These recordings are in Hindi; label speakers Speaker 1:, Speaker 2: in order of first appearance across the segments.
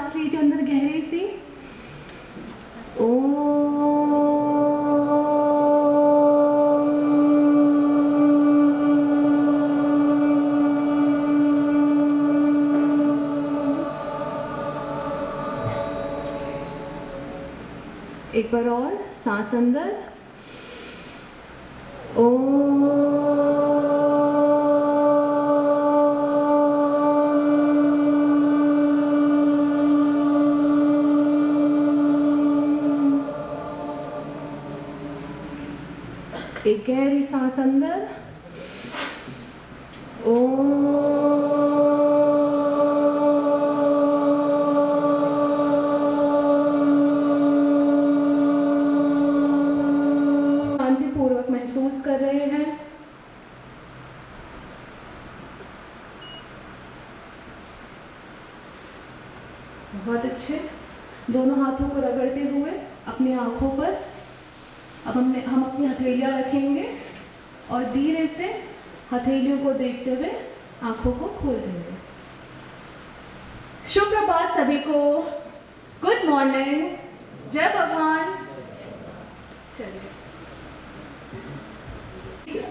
Speaker 1: सांस लीजिए अंदर गहरी सी। एक बार और सांस अंदर। एक गहरी सांस अंदर। शांतिपूर्वक महसूस कर रहे हैं। बहुत अच्छे। दोनों हाथों को रगड़ते हुए अपनी आंखों पर अब हम अपनी हथेलियां रखेंगे और धीरे से हथेलियों को देखते हुए आंखों को खोल देंगे। शुभ प्रभात सभी को। Good morning. जय भगवान। चलिए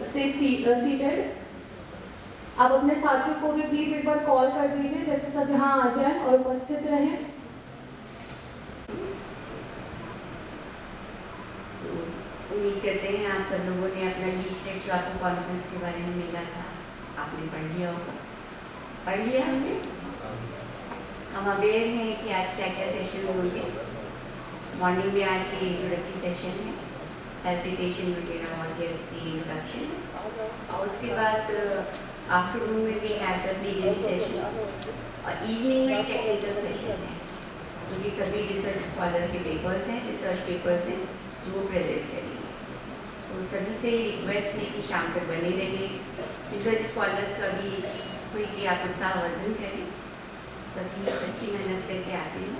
Speaker 1: स्टे सीटेड। आप अपने साथियों को भी प्लीज एक बार कॉल कर दीजिए जैसे सब यहाँ आ जाएं और उपस्थित रहें।
Speaker 2: उम्मीद करते हैं आप सब लोगों ने अपना लीफलेट जो आपको कॉन्फ्रेंस के बारे में मिला था आपने पढ़ लिया होगा। पढ़ लिया हमने। हम अवेयर हैं कि आज क्या क्या सेशन होंगे। मॉर्निंग में आज ये इंट्रोडक्टरी सेशन है, हेल्सिटेशन वगैरह और गेस्ट की इंट्रोडक्शन है, और उसके बाद आफ्टरनून में भी हैव द प्लीनरी सेशन और इवनिंग में टेक्निकल सेशन है। तो ये सभी रिसर्च स्कॉलर के पेपर्स हैं, रिसर्च पेपर्स हैं जो वो प्रेजेंट करेंगे। तो सभी से रिक्वेस्ट है कि शाम तक बने रहें। रिसर्च स्कॉलर्स का भी कोई कि आप उत्साहवर्धन करें। सभी अच्छी मेहनत करके आते हैं।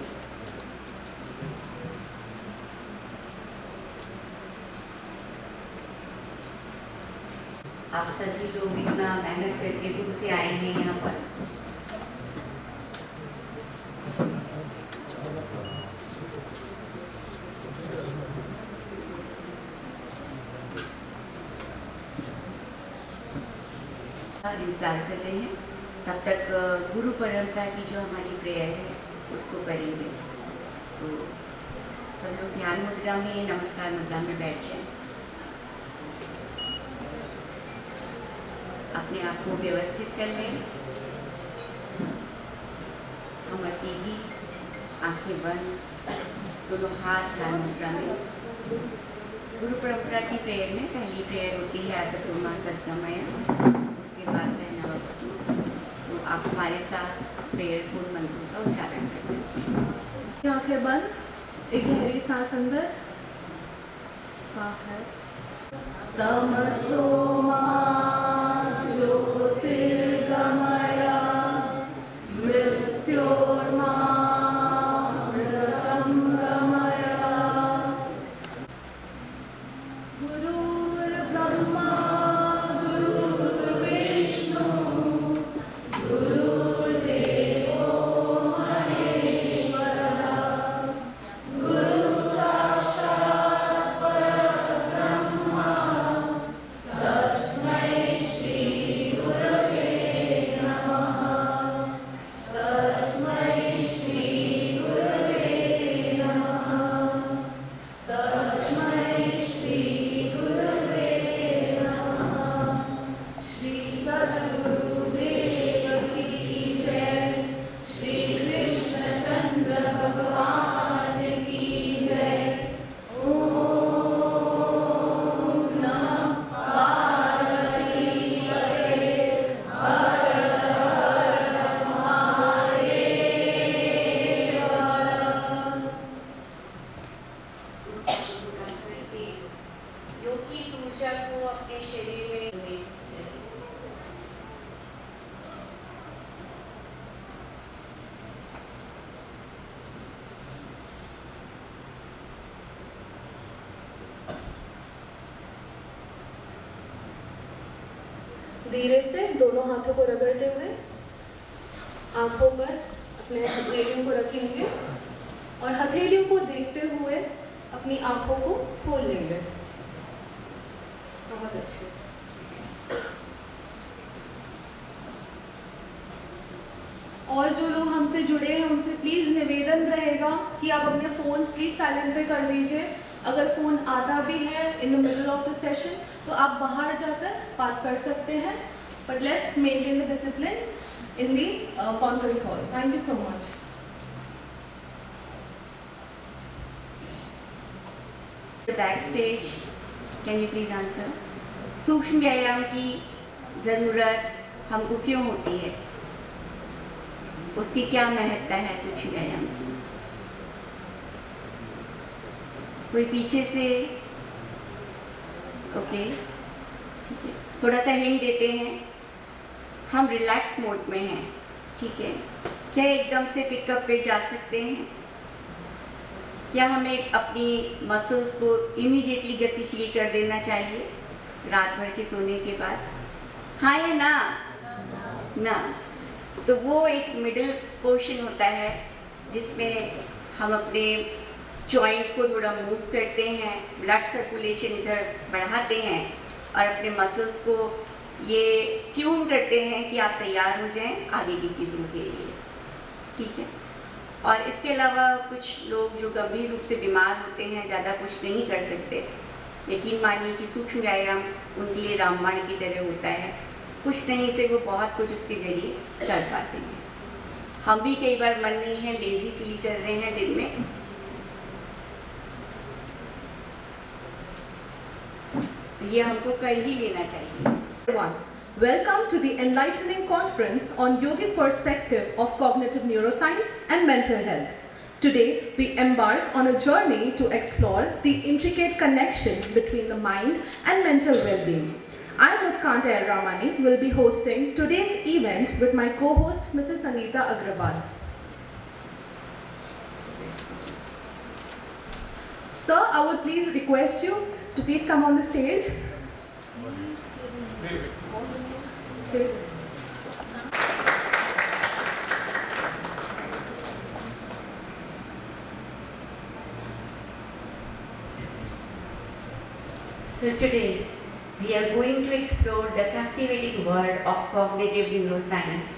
Speaker 2: आप सभी लोग इतना मेहनत करके दूर से आए हैं यहाँ पर। इंतजार कर रहे हैं। तब तक गुरु परंपरा की जो हमारी प्रेयर है उसको करेंगे। तो सब लोग ध्यान मुद्रा में, नमस्कार मुद्रा में बैठ जाएं। अपने आप को व्यवस्थित कर लें। कमर सीधी, आंखें बंद, दोनों हाथ ध्यान मुद्रा में। गुरु परंपरा की प्रेयर में पहली प्रेयर होती है असतोमा सद्गमय, उसके बाद सहनावतु। तो आप हमारे साथ प्रेयर पूर्ण मंत्रों का उच्चारण कर सकते हैं।
Speaker 1: आंखें बंद, एक गहरी सांस अंदर, बाहर। तमसो मा ज्योतिर्गमय मृत्योर्मा अमृतं गमय। गुरुर्ब्रह्मा गुरुर्विष्णु गुरुर्देवो महेश्वरः गुरुः साक्षात् परब्रह्म तस्मै श्री गुरवे नमः। तस्मै श्री गुरवे नमः। तस्मै श्री गुरवे नमः। श्री सद्गुरुदेव की जय। श्री कृष्णचंद्र भगवान की जय। ओम नमः पार्वती पते हर हर महादेव।
Speaker 2: योग की इस ऊर्जा को अपने शरीर में
Speaker 1: धीरे से दोनों हाथों को रगड़ते हुए आंखों पर अपने हथेलियों को रखेंगे और हथेलियों को देखते हुए अपनी आंखों को खोल लेंगे। बहुत अच्छे। और जो लोग हमसे जुड़े हैं उनसे प्लीज़ निवेदन रहेगा कि आप अपने फ़ोन्स प्लीज़ साइलेंट पे कर दीजिए। अगर फ़ोन आता भी है in the middle of the session तो आप बाहर जाकर बात कर सकते हैं, but let's maintain the discipline in the conference hall. Thank you so much.
Speaker 2: Back stage, can you please answer? सूक्ष्म व्यायाम की ज़रूरत हमको क्यों होती है? उसकी क्या महत्ता है सूक्ष्म व्यायाम की? कोई पीछे से? ओके, ठीक है, थोड़ा सा हिंट देते हैं। हम रिलैक्स मोड में हैं, ठीक है। क्या एकदम से पिकअप पे जा सकते हैं? क्या हमें अपनी मसल्स को इमीडिएटली गतिशील कर देना चाहिए रात भर के सोने के बाद? हाँ या ना? ना। तो वो एक मिडिल पोर्शन होता है जिसमें हम अपने जॉइंट्स को थोड़ा मूव करते हैं, ब्लड सर्कुलेशन इधर बढ़ाते हैं और अपने मसल्स को ये ट्यून करते हैं कि आप तैयार हो जाएं आगे की चीज़ों के लिए, ठीक है। और इसके अलावा कुछ लोग जो गंभीर रूप से बीमार होते हैं, ज़्यादा कुछ नहीं कर सकते, यकीन मानिए कि सूक्ष्म व्यायाम उनके लिए रामबाण की तरह होता है। कुछ नहीं से वो बहुत कुछ उसके जरिए कर पाते हैं। हम भी कई बार मन नहीं है, लेजी फील कर रहे हैं दिन में, तो ये हमको कर ही लेना चाहिए।
Speaker 1: Welcome to the enlightening conference on yogic perspective of cognitive neuroscience and mental health. Today, we embark on a journey to explore the intricate connection between the mind and mental well-being. I, Muskanta El Ramani, will be hosting today's event with my co-host, Mrs. Sangeeta Agrawal. Sir, I would please request you to please come on the stage.
Speaker 2: So today, we are going to explore the captivating world of cognitive neuroscience.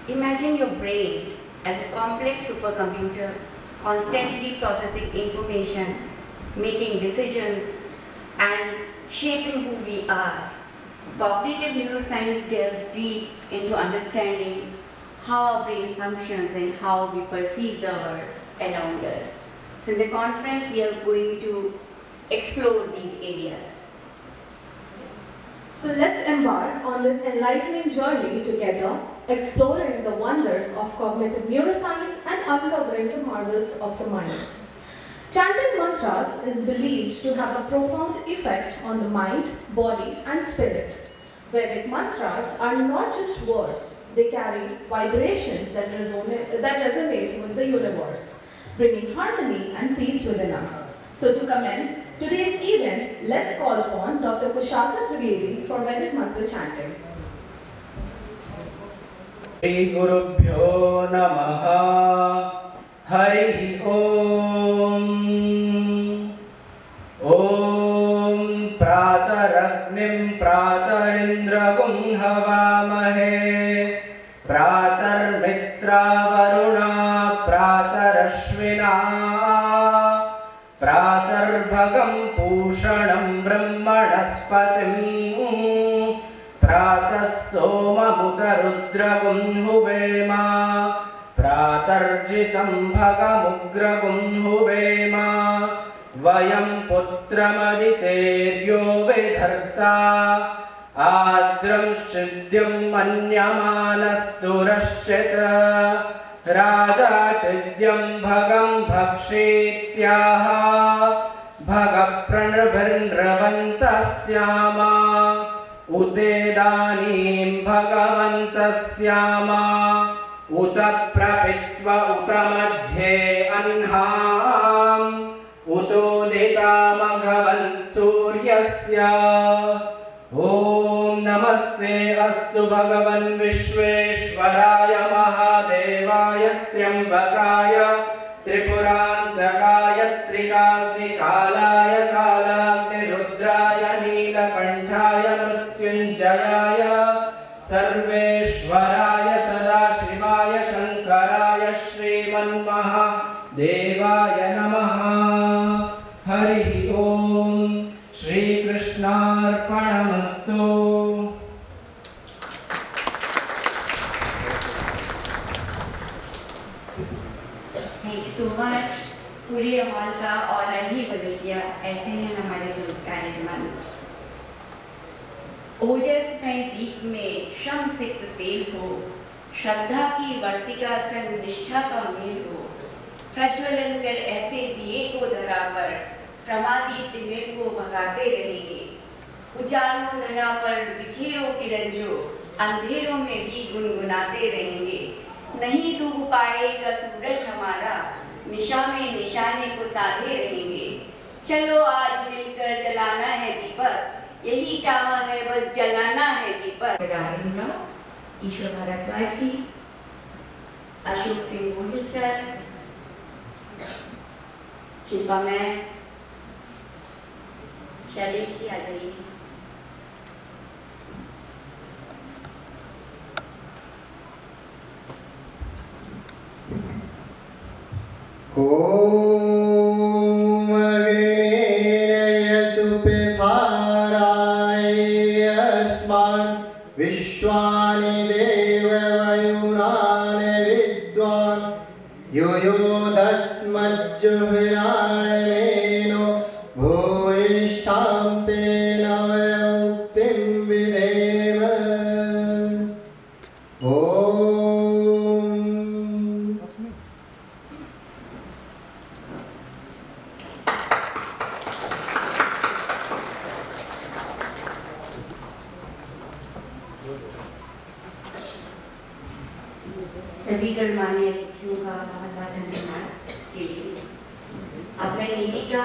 Speaker 2: Imagine your brain as a complex supercomputer constantly processing information, making decisions, and shaping who we are. Cognitive neuroscience delves deep into understanding how our brain functions and how we perceive the world around us. So in the conference, we are going to explore these areas.
Speaker 1: So let's embark on this enlightening journey together, exploring the wonders of cognitive neuroscience and uncovering the marvels of the mind. Chanting mantras is believed to have a profound effect on the mind, body, and spirit. Vedic mantras are not just words, they carry vibrations that resonate with the universe, bringing harmony and peace within us. So to commence today's event, let's call upon Dr. Kushaka Trivedi for Vedic mantra chanting.
Speaker 3: Shri Gurubhyo Namaha. Hari Om. Om Prataragnim Pratarindragum Havamahe. Pratar Mitra Varuna Pratarashvina. Pratarbhagam Pushanam Brahmanaspatim. Pratas Soma Mutarudragum Huvema. Pratarjitam Bhagamugragum Huvema. Vayam Putramaditeryo Vedharta. Adram Chidyam Manyamanasturashchita. Raja Chidyam Bhagam Bhakshityaha. Bhagapranabhinravantasyama. Utedanim Bhagavantasyama. Uta Prapitva Uta Madhye Anham. Utodita Maghavan Suryasya. Om Namaste Astu Bhagavan Vishveshwaraya Mahadeva. देवाय त्र्यंबकाय त्रिपुरांतकाय त्रिकाग्निकालाय कालाग्निरुद्राय नीलकंठाय मृत्युंजयाय सर्वेश्वराय सदाशिवाय शंकराय श्रीमन्महादेवाय नमः। हरि ओम। श्रीकृष्णार्पणमस्तु।
Speaker 2: Thank you so much. पूरे हॉल का ऑर्डर ही बदल गया। ऐसे हैं हमारे जो कार्यक्रम। ओजस्मय दीप में श्रम सिक्त तेल हो, श्रद्धा की वर्तिका संग निष्ठा का मेल हो, प्रज्वलन कर ऐसे दिए को धरा पर प्रमादी तिमिर को भगाते रहेंगे। उजालों धरा पर बिखेरो किरण जो अंधेरों में भी गुनगुनाते रहेंगे। नहीं डूब पाएगा सूरज हमारा, निशा में निशाने को साधे रहेंगे। चलो आज मिलकर जलाना है दीपक, यही चाह है बस जलाना है दीपक। ईश्वर भारद्वाज जी, अशोक सिंह गोहिल सर, शिल्पा मैम, शैलेश जी आ जाइए।
Speaker 4: ओम अग्नेय सुपिपाराय अस्मान् विश्वानि देववयुनानि विद्वान् यो यो दस्मज्जुभिराणमेनो भूयिष्ठां तेन वयोक्तिं विधेम।
Speaker 2: सभी गणमान्य अतिथियों का बहुत बहुत धन्यवाद इसके लिए। अब मैं निधिका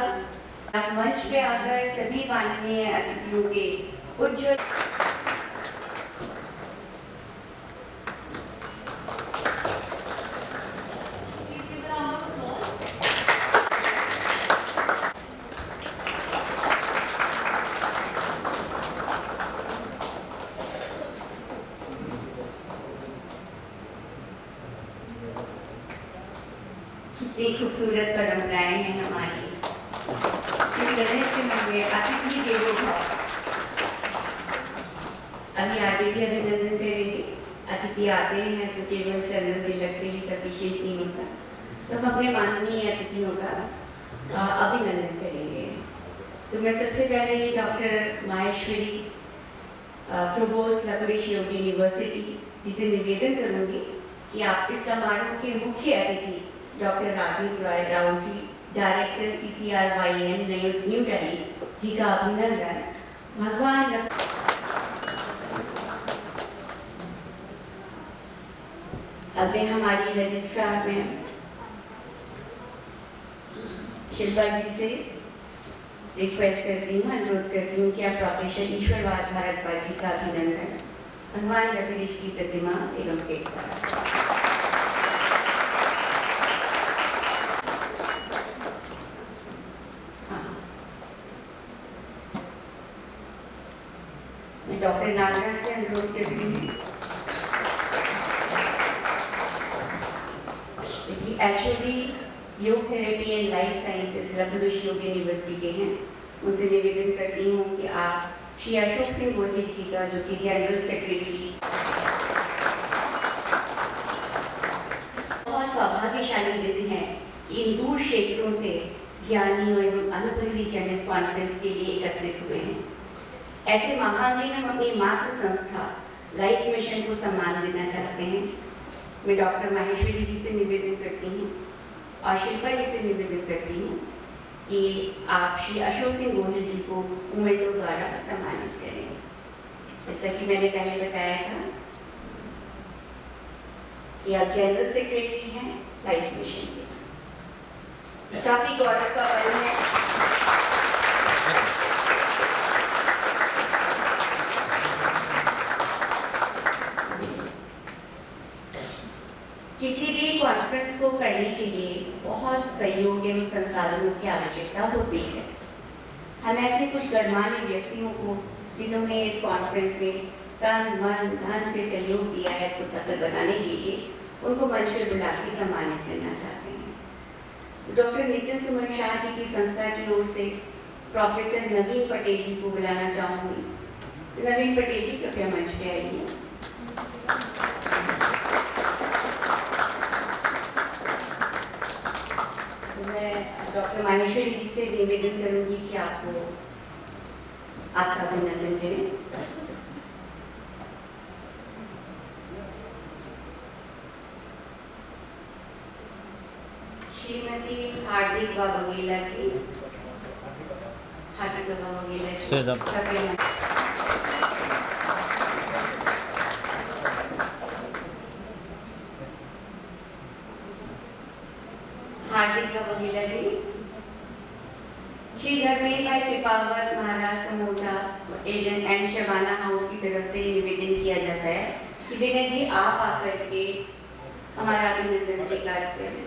Speaker 2: मंच पे आकर सभी माननीय अतिथियों के उज्ज्वल कितनी खूबसूरत परंपराएं हैं हमारी। अतिथि देवो भव। अभी आगे भी अभिनंदन करेंगे। अतिथि आते हैं तो केवल चंदन तिलक से ही सफिशिएंट नहीं होता, तो हम अपने माननीय अतिथियों का अभिनंदन करेंगे। तो मैं सबसे पहले डॉक्टर माहेश्वरी, प्रोवोस्ट लकुलिश योगी यूनिवर्सिटी जिसे निवेदन करूंगी कि आप इस समारोह के मुख्य अतिथि doctor Raghav Roy Rao ji, director CCRYM new Delhi जी का अभिनंदन। भगवान अब मैं हमारी रजिस्ट्रार में शिल्पा जी से रिक्वेस्ट करती हूँ, अनुरोध करती हूँ कि आप प्रोफेसर ईश्वर भारद्वाज जी का अभिनंदन भगवान लकुलिश की प्रतिमा एवं पेट पर। डॉक्टर नागर से अनुरोध करती हूँ। एक्चुअली योग therapy and life sciences Lakulish योग यूनिवर्सिटी के हैं, उनसे निवेदन करती हूँ कि आप श्री अशोक सिंह गोहिल जी का, जो कि जनरल सेक्रेटरी, बहुत सौभाग्यशाली दिन है कि इन दूर क्षेत्रों से ज्ञानियों एवं अनुभवी जन इस कॉन्फ्रेंस के लिए एकत्रित हुए हैं। ऐसे महान दिन हम अपनी मातृ संस्था लाइफ मिशन को सम्मान देना चाहते हैं। मैं डॉक्टर माहेश्वरी जी से निवेदन करती हूँ और शिल्पा जी से निवेदन करती हूँ कि आप श्री अशोक सिंह गोहिल जी को मोमेंटो द्वारा सम्मानित करें। जैसा कि मैंने पहले बताया था कि आप जनरल सेक्रेटरी हैं लाइफ मिशन के। काफी गौरव का पल है। किसी भी सहयोग एवं संसाधनों की आवश्यकता होती है। हम ऐसे कुछ गणमान्य व्यक्तियों को जिन्होंने इस कॉन्फ्रेंस में तन मन धन से सहयोग दिया है इसको सफल बनाने के लिए, उनको मंच पर बुला के सम्मानित करना चाहते हैं। डॉक्टर नितिन सुमन शाह जी की संस्था की ओर से प्रोफेसर नवीन पटेल जी को बुलाना चाहूँगी। नवीन पटेल जी कृपया मंच पे आइए। मैं डॉक्टर माहेश्वरी जी से निवेदन करूंगी कि आपको आपका अभिनंदन करें। श्रीमती हार्दिक बघेला जी, हार्दिक बघेला जी कृपया हार्दिक बघेला जी, श्री धर्मेंद्र भाई पिपावर महाराज समोसा एलियन एंड शबाना हाउस की तरफ से निवेदन किया जाता है कि विनय जी आप आकर के हमारा अभिनंदन स्वीकार करें।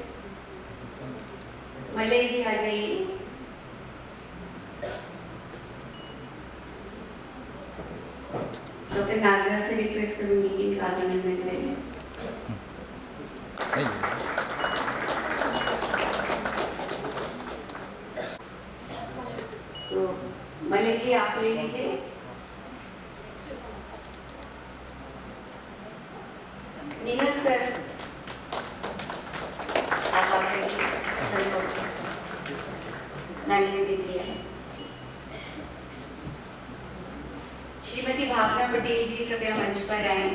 Speaker 2: मलय जी आ जाइए। डॉक्टर नागराज से रिक्वेस्ट करूंगी कि इनका अभिनंदन करें। तो मलय जी आप ले लीजिए। नीरज सर आप मैंने दे दिया। श्रीमती भावना पटेल जी कृपया मंच पर आए।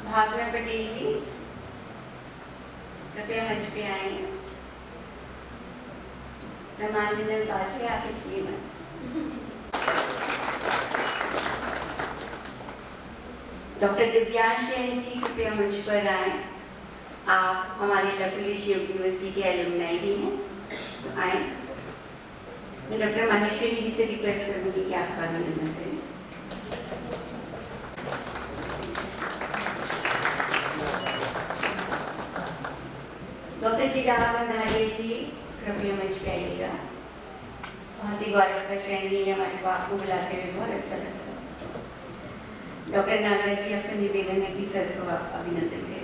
Speaker 2: भावना पटेल जी कृपया मंच पे आए। सम्मानजनक बात है आप इसलिए डॉक्टर दिव्यांश जैन जी कृपया मंच पर आए। आप हमारे लखनऊ यूनिवर्सिटी के एलुमनाई भी हैं, तो आए। मैं डॉक्टर माहेश्वरी जी से रिक्वेस्ट करूंगी कि आपका अभिनंदन करें। डॉक्टर चिराग बंधारे जी कृपया मंच पे आइएगा। बहुत ही गौरव का क्षण है हमारे को आपको बुलाते हुए बहुत अच्छा लगता है। डॉक्टर नागराज जी आपसे निवेदन है कि सर को आप अभिनंदन करें।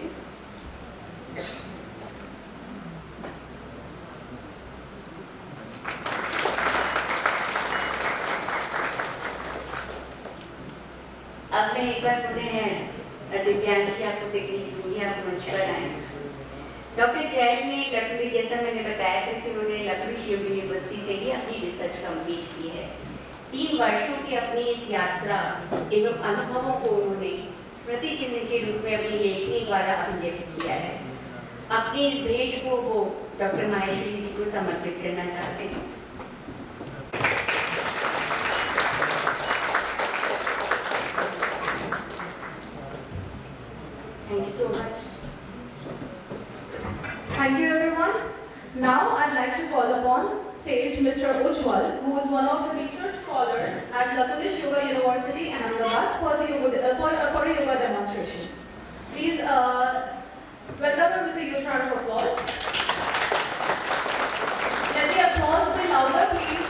Speaker 2: अब मैं एक बार पुनः दिव्यांश आपको देखने दूंगी, आप मंच पर आए। डॉक्टर जैन ने लखनऊ, जैसा मैंने बताया था कि उन्होंने लखनऊ यूनिवर्सिटी से ही अपनी रिसर्च कंप्लीट की है। 3 वर्षों की अपनी इस यात्रा एवं अनुभवों को उन्होंने स्मृति चिन्ह के रूप में अपनी लेखनी द्वारा अभिव्यक्त किया है। अपनी इस भेंट को वो डॉक्टर माहेश्वरी जी को समर्पित करना चाहते हैं। Thank you so much.
Speaker 1: Thank you everyone. Now I'd like to call upon stage Mr. Ujjwal, who is one of the research scholars at Latonis Yoga University, Ahmedabad, for a yoga demonstration. Please welcome him with a huge round of applause. Let the applause be louder, please.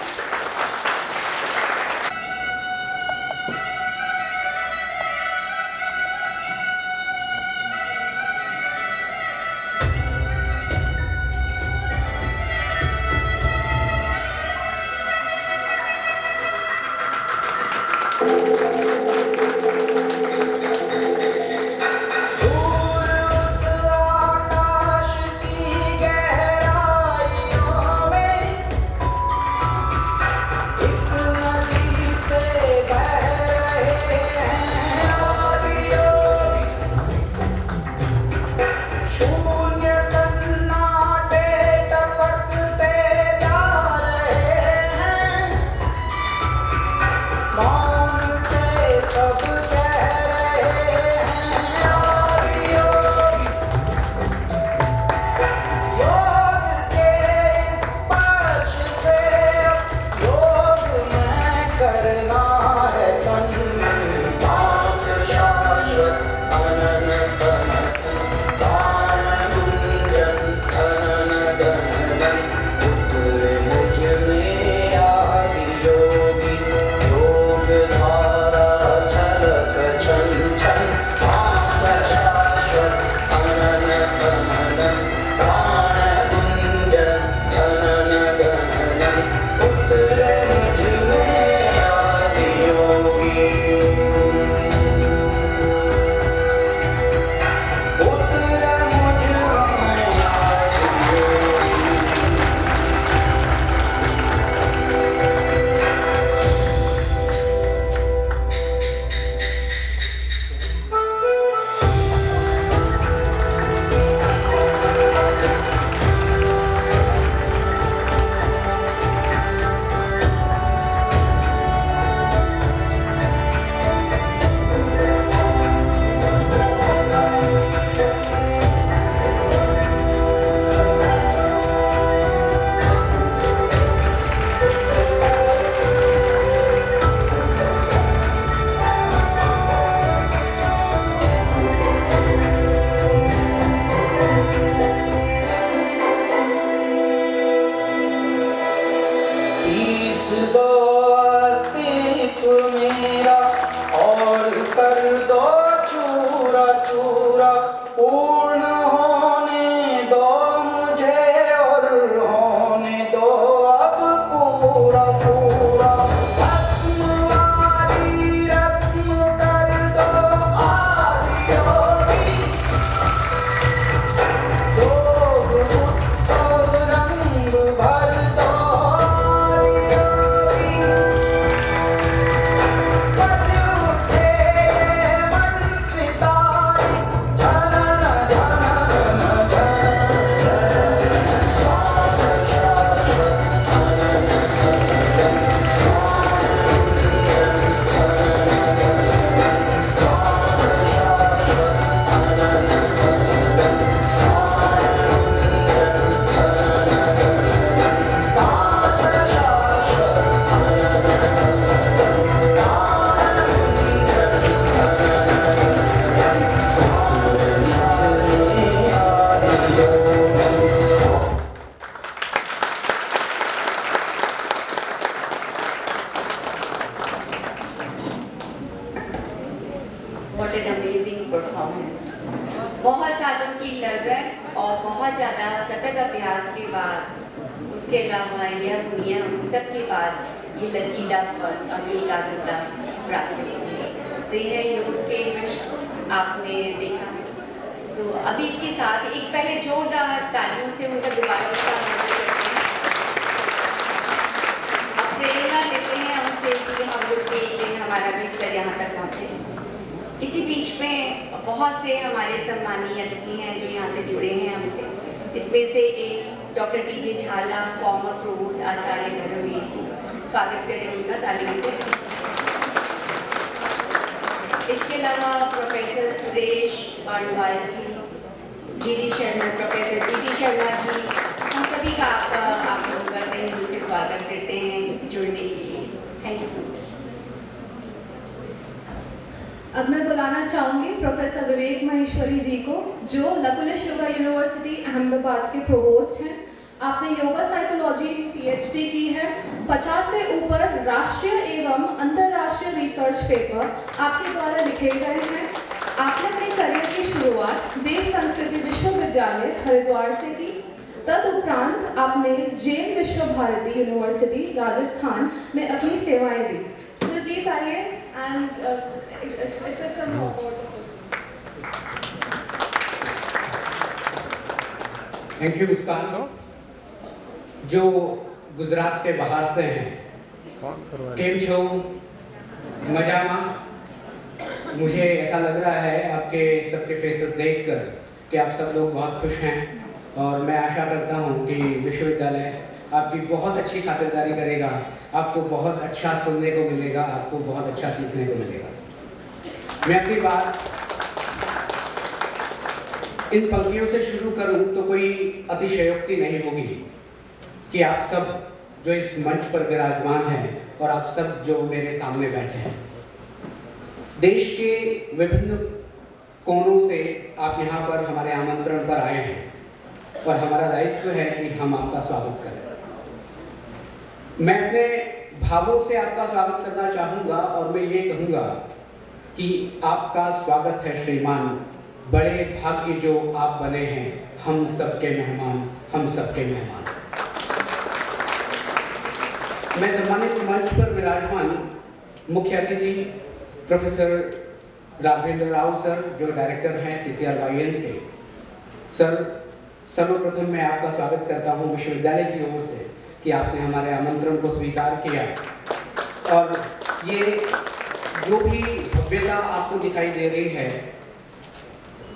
Speaker 5: सांस शाश्वत सनन सनत
Speaker 2: बहुत सालों की लगन और बहुत ज़्यादा सतत अभ्यास के बाद, उसके अलावा यह दुनिया उन सब के बाद ये लचीलापन और एकाग्रता प्राप्त हुई है। तो यह योग के गुण आपने देखा। तो अभी इसके साथ एक पहले जोरदार तालियों से उनका दोबारा प्रेरणा लेते हैं उनसे कि हम लोग के लिए हमारा भी स्तर यहाँ तक पहुँचे। इसी बीच में बहुत से हमारे सम्मानीय अतिथि हैं जो यहाँ से जुड़े हैं हमसे। इसमें से एक doctor T K. Jhala, former provost Acharya Dharmveer ji, स्वागत करें उनका तालियों से। इसके अलावा professor Suresh Pandwal ji, GD Sharma, professor GD Sharma ji, हम सभी का आप लोग करते हैं, उनसे स्वागत करते हैं जुड़ने के लिए। Thank you so much.
Speaker 1: अब मैं बुलाना चाहूँगी प्रोफेसर विवेक महेश्वरी जी को, जो लकुलिश योगा यूनिवर्सिटी अहमदाबाद के प्रोवोस्ट हैं। आपने योगा साइकोलॉजी PhD की है। 50 से ऊपर राष्ट्रीय एवं अंतर्राष्ट्रीय रिसर्च पेपर आपके द्वारा लिखे गए हैं। आपने अपने करियर की शुरुआत देव संस्कृति विश्वविद्यालय हरिद्वार से की। तदुपरांत आपने जैन विश्व भारती यूनिवर्सिटी राजस्थान में अपनी सेवाएं दी। तो प्लीज आइए and express some more about the
Speaker 5: thank you Muskan, जो गुजरात के बाहर से हैं। केम छो मजामा। मुझे ऐसा लग रहा है आपके सबके फेसेस देखकर कि आप सब लोग बहुत खुश हैं, और मैं आशा करता हूं कि विश्वविद्यालय आपकी बहुत अच्छी खातिरदारी करेगा, आपको बहुत अच्छा सुनने को मिलेगा, आपको बहुत अच्छा सीखने को मिलेगा। मैं अपनी बात इन पंक्तियों से शुरू करूं तो कोई अतिशयोक्ति नहीं होगी कि आप सब जो इस मंच पर विराजमान हैं और आप सब जो मेरे सामने बैठे हैं, देश के विभिन्न कोनों से आप यहाँ पर हमारे आमंत्रण पर आए हैं, और हमारा दायित्व है कि हम आपका स्वागत करें। मैं अपने भावों से आपका स्वागत करना चाहूँगा, और मैं ये कहूँगा कि आपका स्वागत है श्रीमान, बड़े भाग्य जो आप बने हैं, हम सबके मेहमान, हम सबके मेहमान। मैं सम्मानित मंच पर विराजमान मुख्य अतिथि प्रोफेसर राघवेंद्र राव सर, जो डायरेक्टर हैं CCRYN के। सर, सर्वप्रथम मैं आपका स्वागत करता हूं विश्वविद्यालय की ओर से कि आपने हमारे आमंत्रण को स्वीकार किया, और ये जो भी भव्यता आपको दिखाई दे रही है,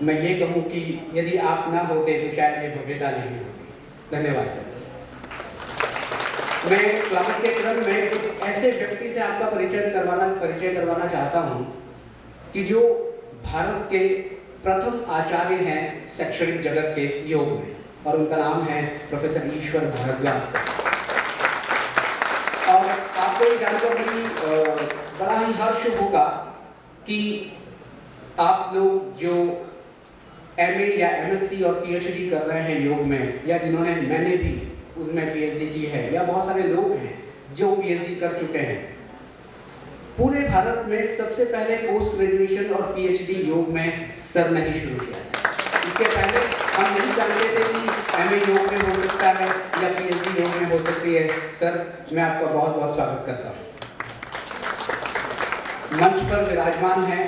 Speaker 5: मैं ये कहूँ कि यदि आप ना होते तो शायद ये भव्यता नहीं होती। धन्यवाद सर। मैं स्वागत के क्रम में ऐसे व्यक्ति से आपका परिचय करवाना चाहता हूँ कि जो भारत के प्रथम आचार्य हैं शैक्षणिक जगत के योग में, और उनका नाम है प्रोफेसर ईश्वर भारद्वाज। और आपको ये जानकर भी बड़ा ही हर्ष होगा कि आप लोग जो MA या MSc और PhD कर रहे हैं योग में, या जिन्होंने, मैंने भी उसमें PhD की है, या बहुत सारे लोग हैं जो PhD कर चुके हैं। पूरे भारत में सबसे पहले पोस्ट ग्रेजुएशन और PhD योग में सर ने ही शुरू किया था। इसके पहले हम नहीं जानते थे कि MA योग में हो सकता है या PhD योग में हो सकती है। सर, मैं आपका बहुत बहुत स्वागत करता हूँ। मंच पर विराजमान है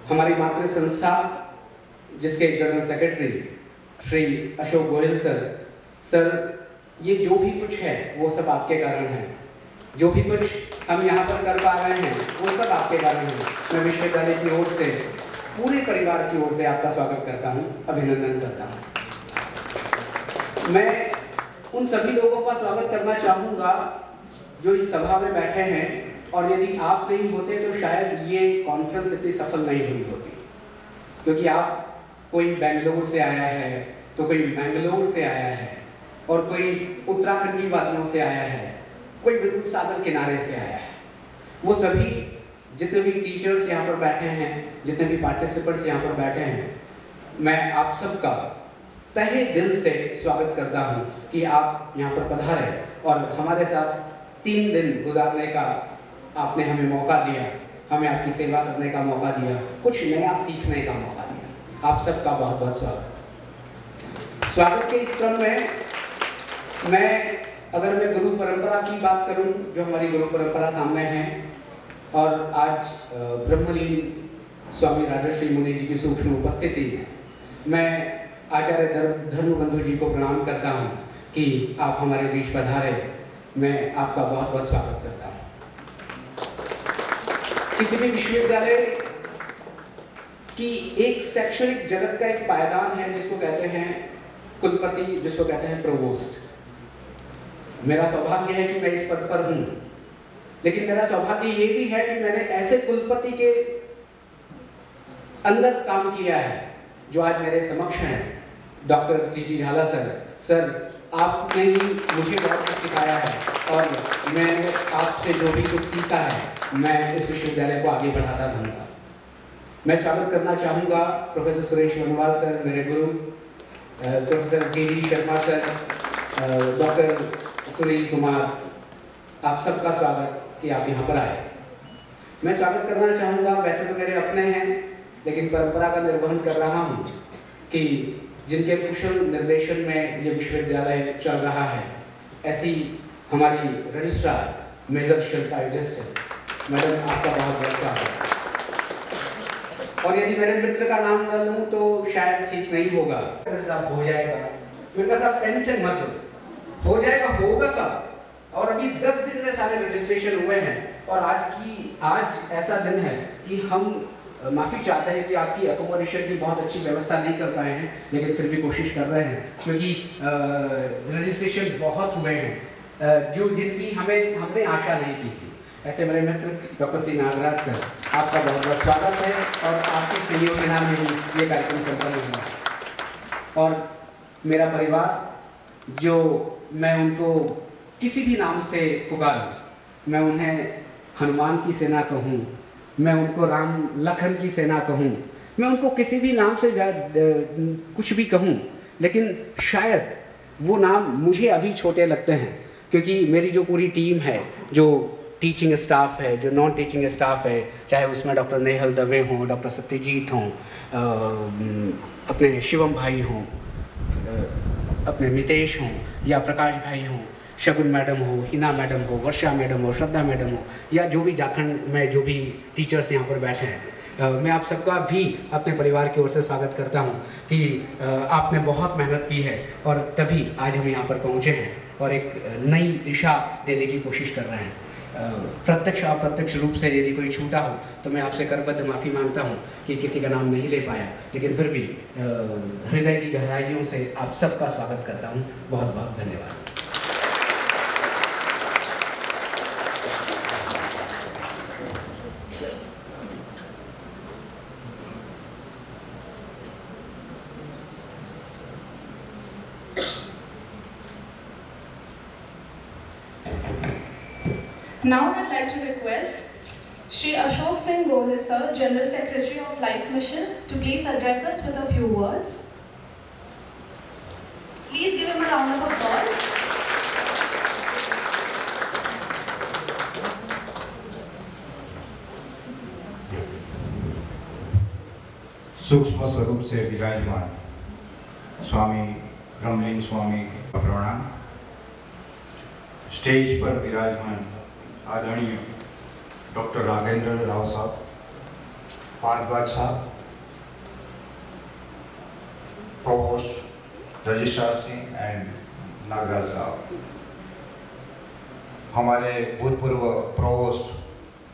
Speaker 5: हमारी मातृ संस्था, जिसके general secretary Shri Ashok Goyal sir. Sir, ये जो भी कुछ है वो सब आपके कारण है। जो भी कुछ हम यहाँ पर कर पा रहे हैं वो सब आपके कारण है। मैं विश्वविद्यालय की ओर से, पूरे परिवार की ओर से आपका स्वागत करता हूँ, अभिनंदन करता हूँ। मैं उन सभी लोगों का स्वागत करना चाहूँगा जो इस सभा में बैठे हैं, और यदि आप नहीं होते तो शायद ये कॉन्फ्रेंस इतनी सफल नहीं हुई होती, क्योंकि आप, कोई बेंगलोर से आया है, तो कोई मैंगलोर से आया है, और कोई उत्तराखंडी वादियों से आया है, कोई बिल्कुल सागर किनारे से आया है। वो सभी जितने भी टीचर्स यहाँ पर बैठे हैं, जितने भी पार्टिसिपेंट्स यहाँ पर बैठे हैं, मैं आप सबका तहे दिल से स्वागत करता हूँ कि आप यहाँ पर पधारे और हमारे साथ 3 दिन गुजारने का आपने हमें मौका दिया, हमें आपकी सेवा करने का मौका दिया, कुछ नया सीखने का मौका दिया। आप सबका बहुत बहुत स्वागत। स्वागत के इस क्रम में अगर मैं गुरु परंपरा की बात करूं, जो हमारी गुरु परंपरा सामने है, और आज ब्रह्मलीन स्वामी राजर्षि मुनि जी की सूक्ष्म उपस्थिति है, मैं आचार्य धर्मबंधु जी को प्रणाम करता हूं कि आप हमारे बीच पधारे। मैं आपका बहुत बहुत स्वागत करता हूं। किसी भी विश्वविद्यालय की एक शैक्षणिक जगत का एक पायदान है जिसको कहते हैं कुलपति, जिसको कहते हैं प्रोवोस्ट। मेरा सौभाग्य है कि मैं इस पद पर हूं, लेकिन मेरा सौभाग्य ये भी है कि मैंने ऐसे कुलपति के अंदर काम किया है जो आज मेरे समक्ष हैं, डॉक्टर सीजी झाला सर। आपने ही मुझे बहुत कुछ सिखाया है और मैंने आपसे जो भी कुछ सीखा है मैं इस विश्वविद्यालय को आगे बढ़ाता रहूँगा। मैं स्वागत करना चाहूँगा प्रोफेसर सुरेश वनवाल सर, मेरे गुरु, प्रोफेसर के शर्मा सर, डॉक्टर सुनील कुमार, आप सबका स्वागत कि आप यहाँ पर आए। मैं स्वागत करना चाहूँगा, वैसे तो मेरे अपने हैं, लेकिन परंपरा का निर्वहन कर रहा हूँ कि जिनके कुशल निर्देशन में ये विश्वविद्यालय चल रहा है, ऐसी हमारी registrar major Shilpa Yudhishthir madam, आपका बहुत बहुत स्वागत। और यदि मेरे मित्र का नाम न लूँ तो शायद ठीक नहीं होगा। साहब हो जाएगा, मेरे पास आप टेंशन मत लो, हो जाएगा, होगा कब? और अभी 10 दिन में सारे रजिस्ट्रेशन हुए हैं और आज ऐसा दिन है कि हम माफ़ी चाहते हैं कि आपकी अकोमोडेशन की बहुत अच्छी व्यवस्था नहीं कर पाए हैं, लेकिन फिर भी कोशिश कर रहे हैं क्योंकि रजिस्ट्रेशन बहुत हुए हैं जो जिनकी हमने आशा नहीं की थी। ऐसे मेरे मित्र डॉक्टर सी नागराज सर, आपका बहुत बहुत स्वागत है और आपके सहयोग के नाम में ही ये कार्यक्रम संपन्न हुआ। और मेरा परिवार, जो मैं उनको किसी भी नाम से पुकारूं, मैं उन्हें हनुमान की सेना कहूँ, मैं उनको राम लखन की सेना कहूँ, मैं उनको किसी भी नाम से कुछ भी कहूँ, लेकिन शायद वो नाम मुझे अभी छोटे लगते हैं क्योंकि मेरी जो पूरी टीम है, जो टीचिंग स्टाफ है, जो नॉन टीचिंग स्टाफ है, चाहे उसमें डॉक्टर नेहल दवे हों, डॉक्टर सत्यजीत हों, अपने शिवम भाई हों, अपने मितेश हों या प्रकाश भाई हों, शगुन मैडम हो, हिना मैडम हो, वर्षा मैडम हो, श्रद्धा मैडम हो, या जो भी झारखंड में जो भी टीचर्स यहाँ पर बैठे हैं, मैं आप सबका भी अपने परिवार की ओर से स्वागत करता हूँ कि आपने बहुत मेहनत की है और तभी आज हम यहाँ पर पहुँचे हैं और एक नई दिशा देने की कोशिश कर रहे हैं। प्रत्यक्ष अप्रत्यक्ष रूप से यदि कोई छूटा हो तो मैं आपसे करबद्ध माफ़ी मांगता हूँ कि किसी का नाम नहीं ले पाया, लेकिन फिर भी हृदय की गहराइयों से आप सबका स्वागत करता हूँ। बहुत बहुत धन्यवाद।
Speaker 1: Now I'd like to request Shri Ashok Singh Gohil Sir, General Secretary of Life Mission, to please address us with a few words. Please give him a round of applause.
Speaker 6: सूक्ष्म स्वरूप से विराजमान स्वामी ब्रह्मलीन स्वामी का प्रणाम। स्टेज पर विराजमान आदरणीय डॉक्टर राघवेंद्र राव साहब, भारद्वाज साहब, provost registrar Singh and Nagraj साहब, हमारे भूतपूर्व प्रोवोस्ट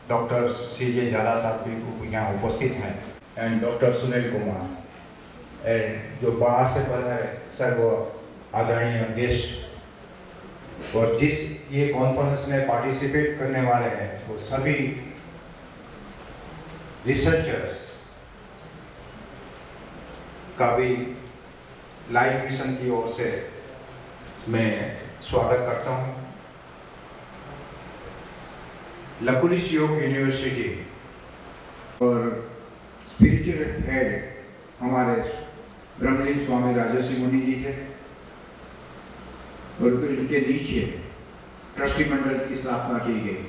Speaker 6: डॉक्टर सीजे झाला साहब भी यहाँ उपस्थित हैं, and doctor Sunil Kumar, and जो बाहर से पधारे सर्व आदरणीय गेस्ट और जिस ये कॉन्फ्रेंस में पार्टिसिपेट करने वाले हैं वो सभी रिसर्चर्स का भी लाइफ मिशन की ओर से मैं स्वागत करता हूं। लकुलिश योग यूनिवर्सिटी और स्पिरिचुअल हेड हमारे ब्रह्मलीन स्वामी राजर्षि मुनि जी थे और उनके नीचे ट्रस्टी मंडल की स्थापना की गई।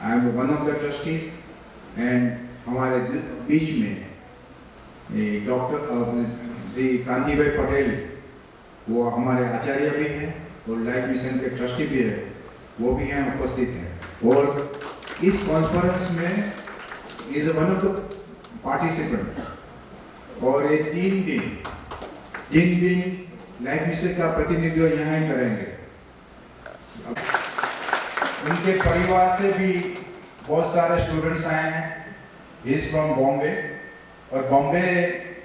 Speaker 6: I am one of the trustees and हमारे बीच में डॉक्टर श्री कांति भाई पटेल, वो हमारे आचार्य भी हैं और लाइफ मिशन के ट्रस्टी भी है, वो भी यहाँ उपस्थित हैं। और इस कॉन्फ्रेंस में is one of the participant. और ये 3 दिन लाइफ मिशन का प्रतिनिधित्व यहाँ ही करेंगे। उनके परिवार से भी बहुत सारे स्टूडेंट्स आए हैं। इज फ्रॉम बॉम्बे, और बॉम्बे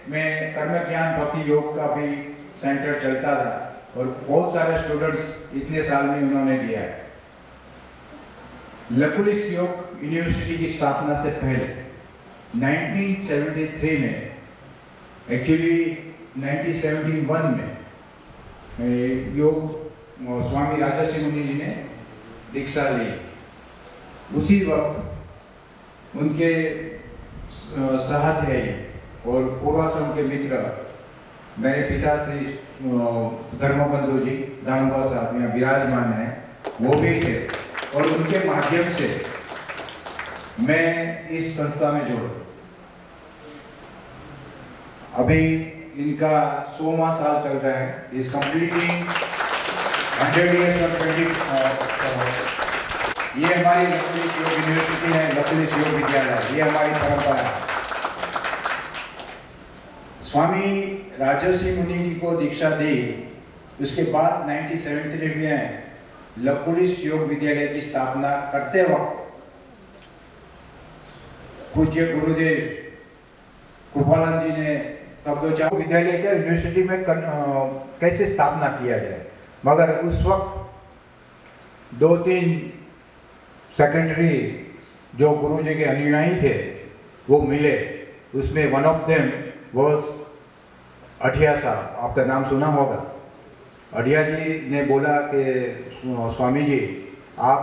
Speaker 6: में कर्म ज्ञान भक्ति योग का भी सेंटर चलता था और बहुत सारे स्टूडेंट्स इतने साल में उन्होंने दिया है। लकुलिश योग यूनिवर्सिटी की स्थापना से पहले 1973 में, एक्चुअली 1971 में योग स्वामी राजर्षि मुनि जी ने दीक्षा ली। उसी वक्त उनके साथी और पूर्वाश्रम के मित्र मेरे पिता श्री धर्मबंधु जी दानुबा साहब यहाँ विराजमान हैं, वो भी थे। और उनके माध्यम से मैं इस संस्था में जुड़ा। अभी इनका 100वां साल चल रहा है। इस कंप्लीटिंग 100 years of 20 ये हमारी लकुलिश योग यूनिवर्सिटी है, लकुलिश योग विद्यालय, ये हमारी परंपरा है। स्वामी राजर्षि मुनि जी को दीक्षा दी, उसके बाद 1973 में लकुलिश योग विद्यालय की स्थापना करते वक्त पूज्य गुरुदेव कृपानंद जी ने शब्दोच्चार विद्यालय के यूनिवर्सिटी में कैसे स्थापना किया जाए, मगर उस वक्त 2-3 सेक्रेटरी जो गुरु जी के अनुयायी थे वो मिले। उसमें one of them was Adhiya साहब, आपका नाम सुना होगा। अढ़िया जी ने बोला कि स्वामी जी, आप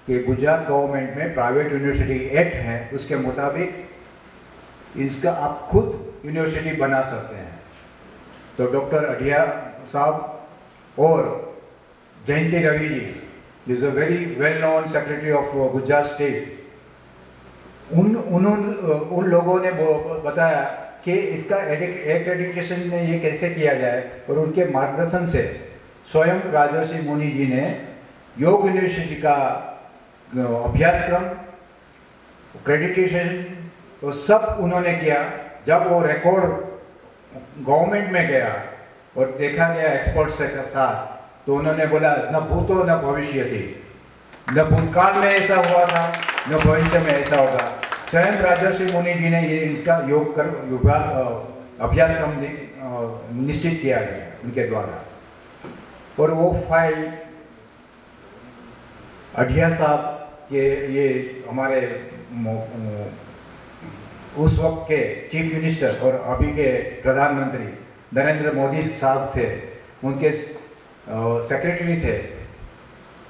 Speaker 6: के गुजरात गवर्नमेंट में प्राइवेट यूनिवर्सिटी एक्ट है, उसके मुताबिक इसका आप खुद यूनिवर्सिटी बना सकते हैं। तो डॉक्टर अढ़िया साहब और Jayanti Ravi ji, is a very well known secretary of Gujarat state, उन लोगों ने बताया कि इसका एक्रेडिटेशन में ये कैसे किया जाए। और उनके मार्गदर्शन से स्वयं राजर्षि मुनि जी ने योग यूनिवर्सिटी का अभ्यासक्रम, एक्रेडिटेशन तो सब उन्होंने किया। जब वो रिकॉर्ड गवर्नमेंट में गया और देखा गया एक्सपर्ट्स के साथ, तो उन्होंने बोला न भूतो न भविष्य थी, न भूतकाल में ऐसा हुआ था न भविष्य में ऐसा होगा। स्वयं राजर्षि मुनि जी ने ये इसका योग कर अभ्यासक्रम निश्चित किया गया उनके द्वारा। और वो फाइल अढ़िया साहब के, ये हमारे उस वक्त के चीफ मिनिस्टर और अभी के प्रधानमंत्री नरेंद्र मोदी साहब थे, उनके सेक्रेटरी थे।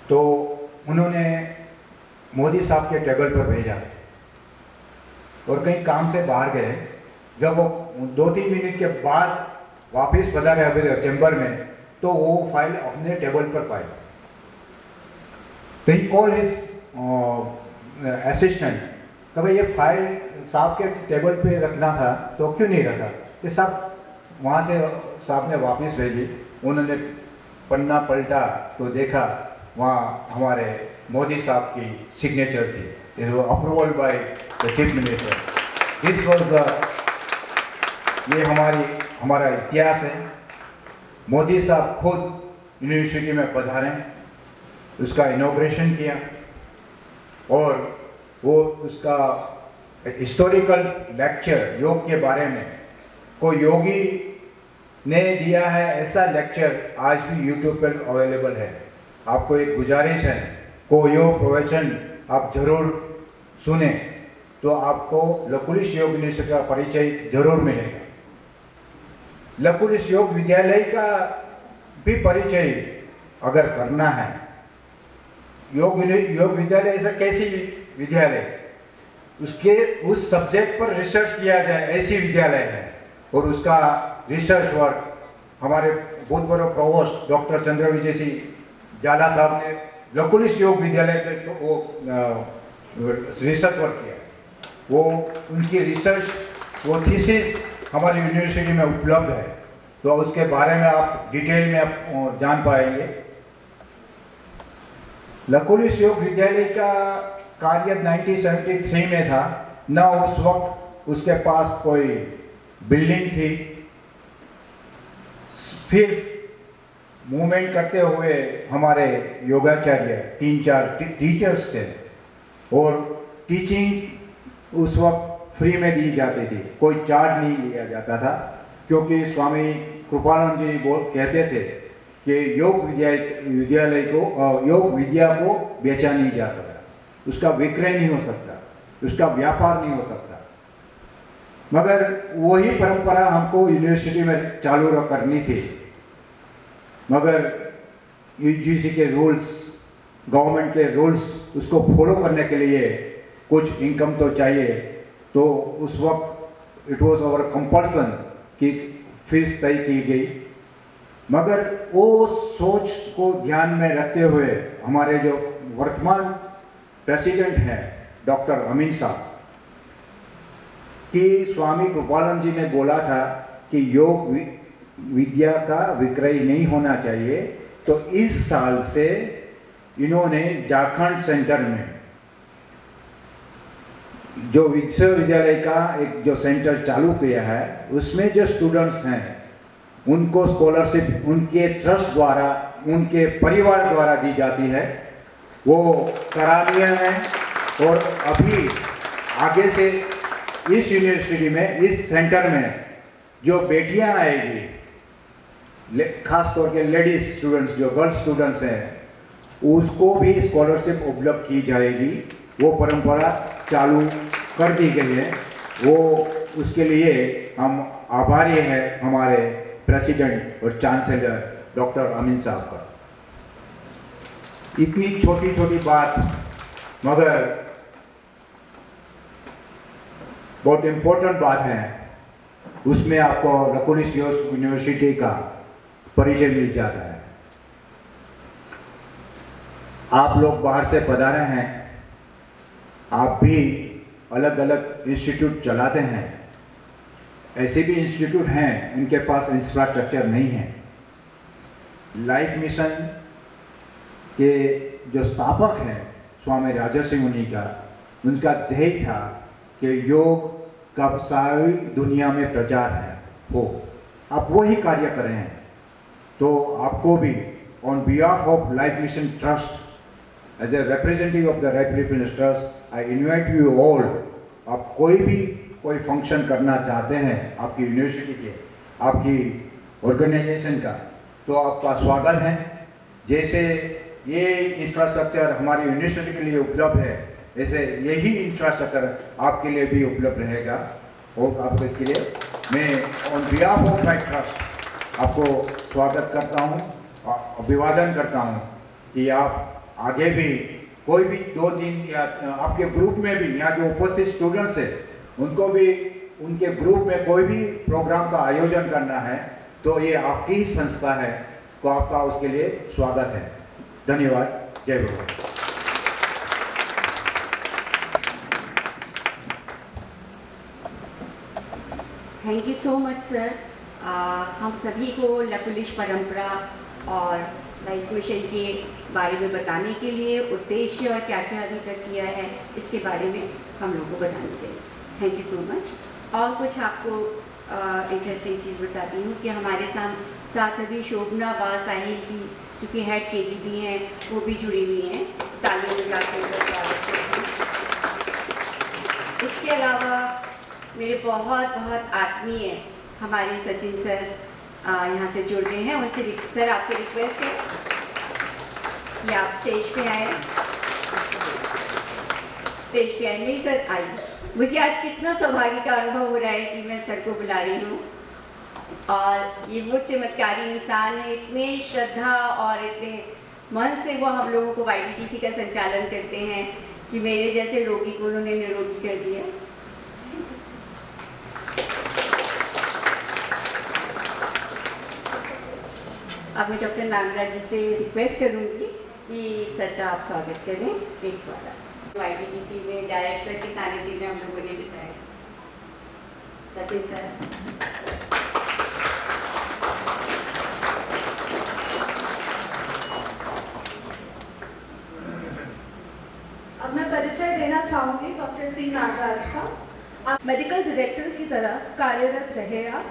Speaker 6: तो उन्होंने मोदी साहब के टेबल पर भेजा और कहीं काम से बाहर गए। जब वो 2-3 मिनट के बाद वापस पधारे अभी चैम्बर में, तो वो फाइल अपने टेबल पर पाई। तो ही कॉल हिज असिस्टेंट, तो भाई ये फाइल साहब के टेबल पे रखना था तो क्यों नहीं रखा। ये सब वहाँ से साहब ने वापस भेजी। उन्होंने पन्ना पलटा तो देखा वहाँ हमारे मोदी साहब की सिग्नेचर थी, it was approval by the chief minister. This was the, ये हमारा इतिहास है। मोदी साहब खुद यूनिवर्सिटी में पधारे, उसका इनॉग्रेशन किया और वो उसका हिस्टोरिकल लेक्चर योग के बारे में कोई योगी ने दिया है, ऐसा लेक्चर आज भी यूट्यूब पर अवेलेबल है। आपको एक गुजारिश है, को योग प्रवचन आप जरूर सुने तो आपको लकुलिश योग यूनिवर्सिटी का परिचय जरूर मिलेगा। लकुलिश योग विद्यालय का भी परिचय अगर करना है, योग विद्यालय ऐसा कैसी विद्यालय, उसके उस सब्जेक्ट पर रिसर्च किया जाए ऐसी विद्यालय है। और उसका रिसर्च वर्क हमारे भूतपूर्व प्रोवोस्ट डॉक्टर चंद्र विजय सिंह जाला साहब ने लकुलिश योग विद्यालय पे वो रिसर्च वर्क किया। वो उनकी रिसर्च, वो थीसिस हमारी यूनिवर्सिटी में उपलब्ध है, तो उसके बारे में आप डिटेल में आप जान पाएंगे। लकुलिश योग विद्यालय का कार्य 1973 में था। न उस वक्त उसके पास कोई बिल्डिंग थी। फिर मूवमेंट करते हुए हमारे योगाचार्य 3-4 टीचर्स थे और टीचिंग उस वक्त फ्री में दी जाती थी, कोई चार्ज नहीं लिया जाता था, क्योंकि स्वामी कृपानंद जी कहते थे कि योग विद्यालय को, योग विद्या को बेचा नहीं जा सकता, उसका विक्रय नहीं हो सकता, उसका व्यापार नहीं हो सकता। मगर वही परंपरा हमको यूनिवर्सिटी में चालू करनी थी। मगर यूजीसी के रूल्स, गवर्नमेंट के रूल्स, उसको फॉलो करने के लिए कुछ इनकम तो चाहिए। तो उस वक्त इट वॉज आवर कंपल्सन कि फीस तय की गई। मगर वो सोच को ध्यान में रखते हुए हमारे जो वर्तमान प्रेसिडेंट हैं डॉक्टर अमीन साहब, कि स्वामी कृपानंद जी ने बोला था कि योग विद्या का विक्रय नहीं होना चाहिए। तो इस साल से इन्होंने झारखंड सेंटर में जो विश्वविद्यालय का एक जो सेंटर चालू किया है, उसमें जो स्टूडेंट्स हैं उनको स्कॉलरशिप उनके ट्रस्ट द्वारा, उनके परिवार द्वारा दी जाती है। वो सराहनीय है। और अभी आगे से इस यूनिवर्सिटी में, इस सेंटर में जो बेटियां आएगी, खास तौर के लेडीज स्टूडेंट्स, जो गर्ल्स स्टूडेंट्स हैं, उसको भी स्कॉलरशिप उपलब्ध की जाएगी। वो परंपरा चालू कर दी गई है। वो उसके लिए हम आभारी हैं हमारे प्रेसिडेंट और चांसलर डॉक्टर अमीन साहब का। इतनी छोटी छोटी बात मगर बहुत इम्पोर्टेंट बात है, उसमें आपको लकुलिश यूनिवर्सिटी का परिचय मिल जाता है। आप लोग बाहर से पधारे हैं, आप भी अलग अलग इंस्टीट्यूट चलाते हैं। ऐसे भी इंस्टीट्यूट हैं इनके पास इंफ्रास्ट्रक्चर नहीं है। लाइफ मिशन के जो स्थापक हैं स्वामी राजर्षि मुनि का, उनका ध्येय था कि योग का सारी दुनिया में प्रचार हो। आप वही कार्य कर रहे हैं। तो आपको भी on behalf of life mission trust, as a representative of the life mission trust, I invite you all. आप कोई फंक्शन करना चाहते हैं आपकी यूनिवर्सिटी के, आपकी ऑर्गेनाइजेशन का, तो आपका स्वागत है। जैसे ये इंफ्रास्ट्रक्चर हमारी यूनिवर्सिटी के लिए उपलब्ध है, ऐसे यही इंफ्रास्ट्रक्चर आपके लिए भी उपलब्ध रहेगा। और आपको इसके लिए मैं on behalf of my trust आपको स्वागत करता हूँ, अभिवादन करता हूँ कि आप आगे भी कोई भी 2 दिन या आपके ग्रुप में भी, यहाँ जो उपस्थित स्टूडेंट्स हैं उनको भी उनके ग्रुप में कोई भी प्रोग्राम का आयोजन करना है तो ये आपकी ही संस्था है, तो आपका उसके लिए स्वागत है। धन्यवाद। जय भगवान।
Speaker 2: Thank you so much sir. हम सभी को लकुलिश परंपरा और लाइफ मिशन के बारे में बताने के लिए, उद्देश्य और क्या क्या अभी तक किया है इसके बारे में हम लोगों को बताने के लिए थैंक यू सो मच। और कुछ आपको इंटरेस्टिंग चीज़ बताती हूँ कि हमारे साथ अभी शोभना बा साहिल जी जो कि हेड KGB हैं, वो भी जुड़ी हुई हैं। तालियों में जाकर स्वागत करते हैं। इसके अलावा मेरे बहुत बहुत आत्मीय हमारे सचिन सर यहाँ से जुड़ गए हैं। उनसे सर आपसे रिक्वेस्ट है कि आप स्टेज पे आए। नहीं सर आइए। मुझे आज कितना सौभाग्य का अनुभव हो रहा है कि मैं सर को बुला रही हूँ। और ये वो चमत्कारी इंसान है, इतने श्रद्धा और इतने मन से वो हम लोगों को YDTC का संचालन करते हैं कि मेरे जैसे रोगी को उन्होंने निरोगी कर दिया। अब मैं डॉक्टर नागराज जी से रिक्वेस्ट करूंगी कि सर का आप स्वागत करें एक बार। YDTC में डायरेक्ट सर के सानिध्य में हम लोगों ने बिताया। सचिन सर।
Speaker 1: अब मैं परिचय देना चाहूँगी डॉक्टर सी नागराज का। आप मेडिकल डायरेक्टर की तरह कार्यरत रहे। आप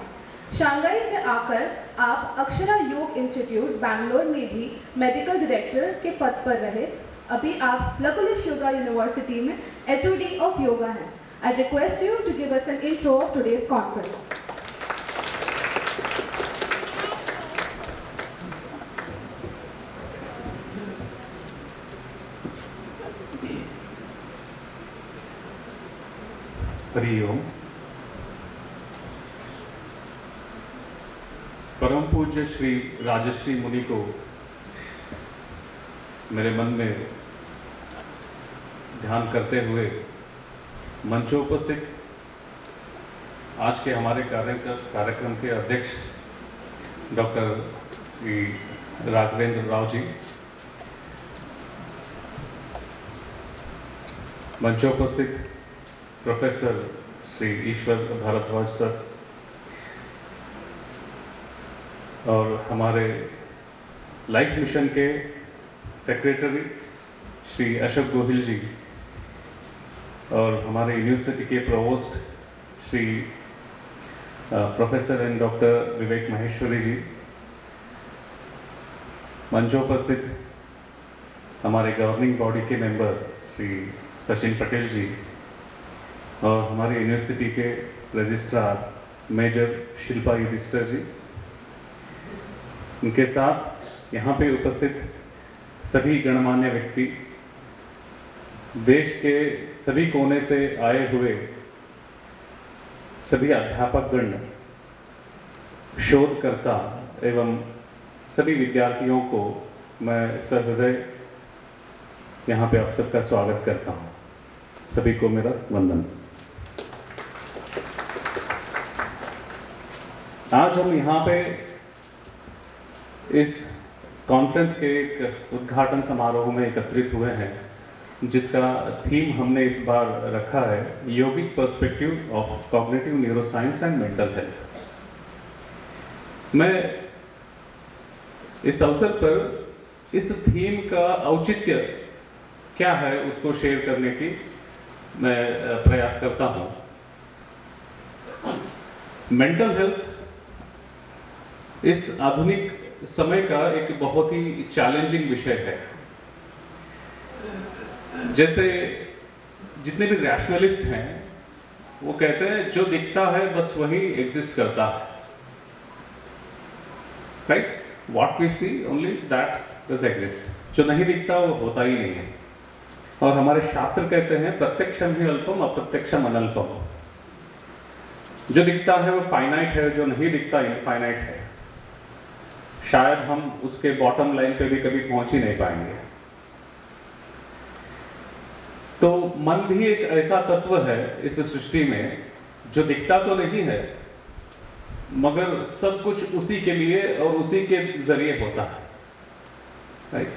Speaker 1: शंघाई से आकर आप अक्षरा योग इंस्टीट्यूट बैंगलोर में भी मेडिकल डायरेक्टर के पद पर रहे। अभी आप लकुलिश योगा यूनिवर्सिटी में HOD ऑफ योगा हैं। I request you to give us an intro of today's conference.
Speaker 7: Hari ओम। परम पूज्य श्री राजश्री मुनि को मेरे मन में ध्यान करते हुए मंचों उपस्थित आज के हमारे कार्यक्रम के अध्यक्ष डॉक्टर श्री राघवेंद्र राव जी, मंचों उपस्थित प्रोफेसर श्री ईश्वर भारद्वाज सर और हमारे लाइफ मिशन के सेक्रेटरी श्री अशोक गोहिल जी और हमारे यूनिवर्सिटी के provost Shri professor and doctor Vivek Maheshwari ji, मंचों उपस्थित हमारे गवर्निंग बॉडी के मेंबर श्री सचिन पटेल जी और हमारे यूनिवर्सिटी के रजिस्ट्रार मेजर शिल्पा युधिष्ठिर जी, उनके साथ यहाँ पे उपस्थित सभी गणमान्य व्यक्ति, देश के सभी कोने से आए हुए सभी अध्यापकगण, शोधकर्ता एवं सभी विद्यार्थियों को मैं सहृदय यहाँ पे आप सबका स्वागत करता हूँ। सभी को मेरा वंदन। आज हम यहाँ पे इस कॉन्फ्रेंस के एक उद्घाटन समारोह में एकत्रित हुए हैं, जिसका थीम हमने इस बार रखा है yogic perspective of cognitive neuroscience and mental health. मैं इस अवसर पर इस थीम का औचित्य क्या है उसको शेयर करने की मैं प्रयास करता हूं। मेंटल हेल्थ इस आधुनिक समय का एक बहुत ही चैलेंजिंग विषय है। जैसे जितने भी रैशनलिस्ट हैं वो कहते हैं जो दिखता है बस वही एग्जिस्ट करता है, right? What we see only that does exist. जो नहीं दिखता वो होता ही नहीं है। और हमारे शास्त्र कहते हैं प्रत्यक्षम ही अल्पम अप्रत्यक्षम अनल्पम। जो दिखता है वो फाइनाइट है, जो नहीं दिखता इनफाइनाइट है। शायद हम उसके बॉटम लाइन पे भी कभी पहुंच ही नहीं पाएंगे। तो मन भी एक ऐसा तत्व है इस सृष्टि में जो दिखता तो नहीं है मगर सब कुछ उसी के लिए और उसी के जरिए होता है, राइट?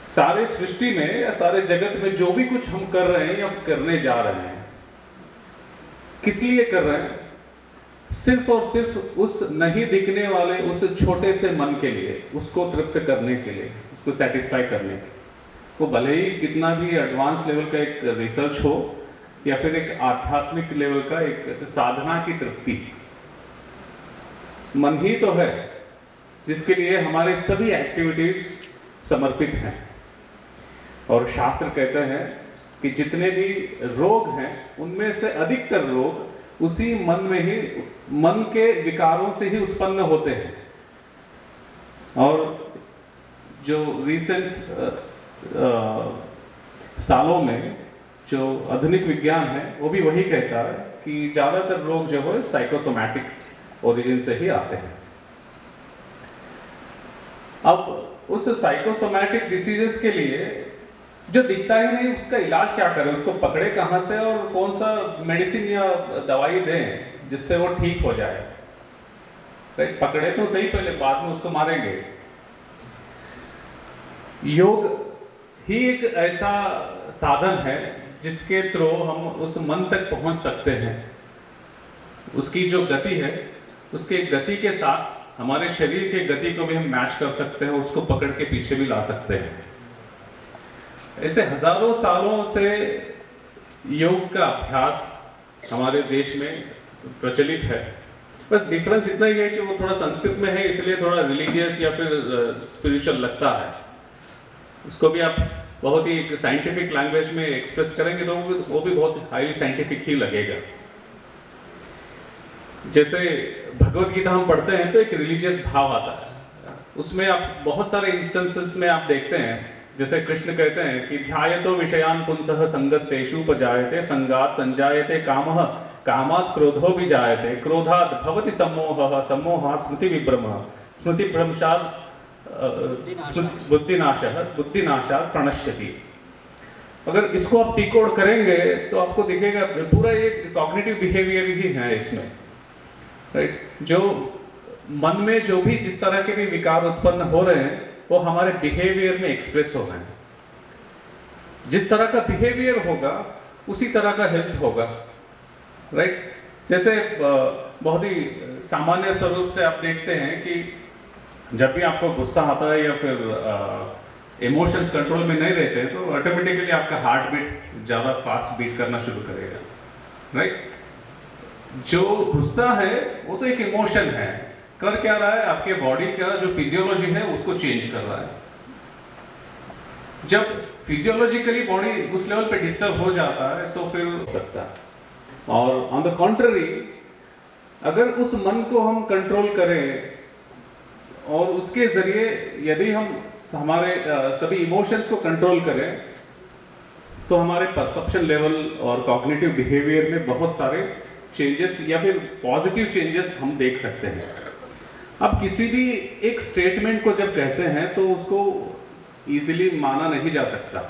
Speaker 7: सारे सृष्टि में या सारे जगत में जो भी कुछ हम कर रहे हैं या करने जा रहे हैं, किस लिए कर रहे हैं? सिर्फ और सिर्फ उस नहीं दिखने वाले उस छोटे से मन के लिए, उसको तृप्त करने के लिए, उसको सेटिस्फाई करने के लिए। वो भले ही कितना भी एडवांस लेवल का एक रिसर्च हो या फिर एक आध्यात्मिक लेवल का एक साधना की तृप्ति, मन ही तो है जिसके लिए हमारे सभी एक्टिविटीज समर्पित हैं। और शास्त्र कहते हैं कि जितने भी रोग हैं उनमें से अधिकतर रोग उसी मन में ही, मन के विकारों से ही उत्पन्न होते हैं। और जो रिसेंट सालों में जो आधुनिक विज्ञान है वो भी वही कहता है कि ज्यादातर रोग जो है साइकोसोमैटिक ओरिजिन से ही आते हैं। अब उस साइकोसोमैटिक डिसीजेस के लिए जो दिखता ही नहीं उसका इलाज क्या करें, उसको पकड़े कहां से और कौन सा मेडिसिन या दवाई दें जिससे वो ठीक हो जाए, राइट? पकड़े तो सही पहले, बाद में उसको मारेंगे। योग ही एक ऐसा साधन है जिसके थ्रू हम उस मन तक पहुंच सकते हैं उसकी जो गति है, उसके गति के साथ हमारे शरीर के गति को भी हम मैच कर सकते हैं, उसको पकड़ के पीछे भी ला सकते हैं। ऐसे हजारों सालों से योग का अभ्यास हमारे देश में प्रचलित है। बस डिफरेंस इतना ही है कि वो थोड़ा संस्कृत में है, इसलिए थोड़ा रिलीजियस या फिर स्पिरिचुअल लगता है। उसको भी आप बहुत ही साइंटिफिक लैंग्वेज में एक्सप्रेस करेंगे तो वो भी बहुत हाईली साइंटिफिक ही लगेगा। जैसे भगवत गीता हम पढ़ते हैं तो एक रिलीजियस भाव आता है, उसमें आप बहुत सारे इंस्टेंसेस में आप देखते हैं, जैसे कृष्ण कहते हैं कि ध्यायतो विषयान पुंसः संगस्तेषु उपजायते संगात् संजायते कामः कामात् क्रोधो विजायते क्रोधात् भवति सम्मोहः सम्मोहात् स्मृतिविभ्रमः स्मृतिभ्रंशात् बुद्धिनाशः बुद्धिनाशात् प्रणश्यति। अगर इसको आप डिकोड करेंगे तो आपको दिखेगा पूरा एक कॉग्निटिव बिहेवियर ही है इसमें, राइट। जो मन में जो भी जिस तरह के भी विकार उत्पन्न हो रहे हैं वो हमारे बिहेवियर में एक्सप्रेस हो रहे हैं। जिस तरह का बिहेवियर होगा उसी तरह का हेल्थ होगा, राइट। जैसे बहुत ही सामान्य स्वरूप से आप देखते हैं कि जब भी आपको गुस्सा आता है या फिर इमोशंस कंट्रोल में नहीं रहते हैं तो ऑटोमेटिकली आपका हार्ट बीट ज़्यादा फास्ट बीट करना शुरू करेगा, राइट। जो गुस्सा है वो तो एक इमोशन है, कर क्या रहा है, आपके बॉडी का जो फिजियोलॉजी है उसको चेंज कर रहा है। जब फिजियोलॉजिकली बॉडी उस लेवल पे डिस्टर्ब हो जाता है तो फिर हो सकता है। और ऑन द कॉन्ट्ररी अगर उस मन को हम कंट्रोल करें और उसके जरिए यदि हम हमारे सभी इमोशंस को कंट्रोल करें तो हमारे परसेप्शन लेवल और कॉग्निटिव बिहेवियर में बहुत सारे चेंजेस या फिर पॉजिटिव चेंजेस हम देख सकते हैं। अब किसी भी एक स्टेटमेंट को जब कहते हैं तो उसको इजीली माना नहीं जा सकता